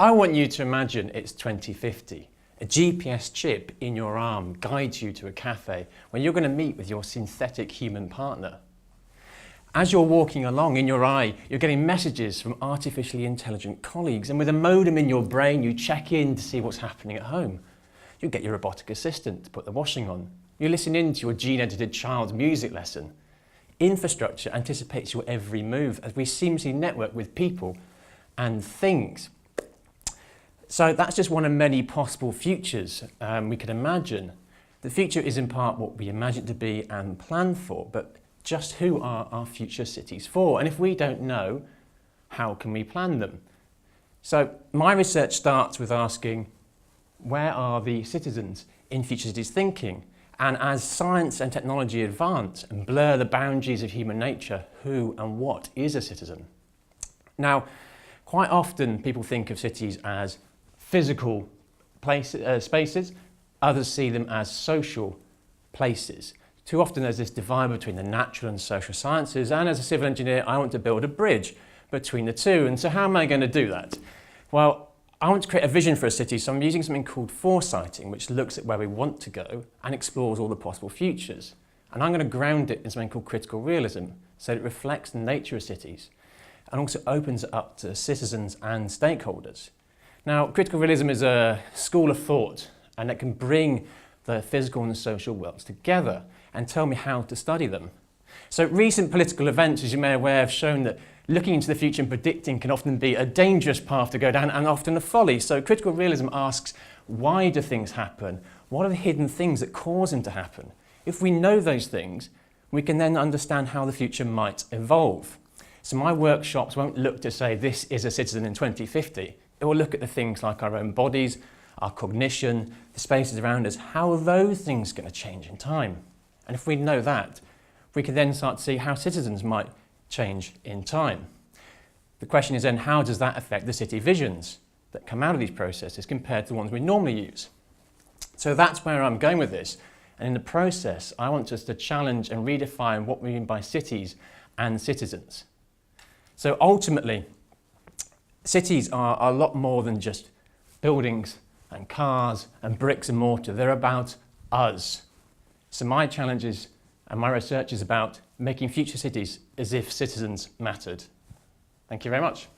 I want you to imagine it's 2050. A GPS chip in your arm guides you to a cafe where you're going to meet with your synthetic human partner. As you're walking along, in your eye, you're getting messages from artificially intelligent colleagues, and with a modem in your brain, you check in to see what's happening at home. You get your robotic assistant to put the washing on. You listen in to your gene-edited child's music lesson. Infrastructure anticipates your every move as we seamlessly network with people and things. So that's just one of many possible futures we could imagine. The future is in part what we imagine it to be and plan for, but just who are our future cities for? And if we don't know, how can we plan them? So my research starts with asking, where are the citizens in future cities thinking? And as science and technology advance and blur the boundaries of human nature, who and what is a citizen? Now, quite often people think of cities as physical spaces, others see them as social places. Too often there's this divide between the natural and social sciences, and as a civil engineer I want to build a bridge between the two. And so how am I going to do that? Well, I want to create a vision for a city, so I'm using something called foresighting, which looks at where we want to go and explores all the possible futures. And I'm going to ground it in something called critical realism, so that it reflects the nature of cities and also opens it up to citizens and stakeholders. Now, critical realism is a school of thought, and it can bring the physical and the social worlds together and tell me how to study them. So recent political events, as you may be aware, have shown that looking into the future and predicting can often be a dangerous path to go down and often a folly. So critical realism asks, why do things happen? What are the hidden things that cause them to happen? If we know those things, we can then understand how the future might evolve. So my workshops won't look to say this is a citizen in 2050. It will look at the things like our own bodies, our cognition, the spaces around us. How are those things going to change in time? And if we know that, we can then start to see how citizens might change in time. The question is then, how does that affect the city visions that come out of these processes compared to the ones we normally use? So that's where I'm going with this. And in the process, I want us to challenge and redefine what we mean by cities and citizens. So ultimately, cities are a lot more than just buildings and cars and bricks and mortar. They're about us. So my challenge is, and my research is about making future cities as if citizens mattered. Thank you very much.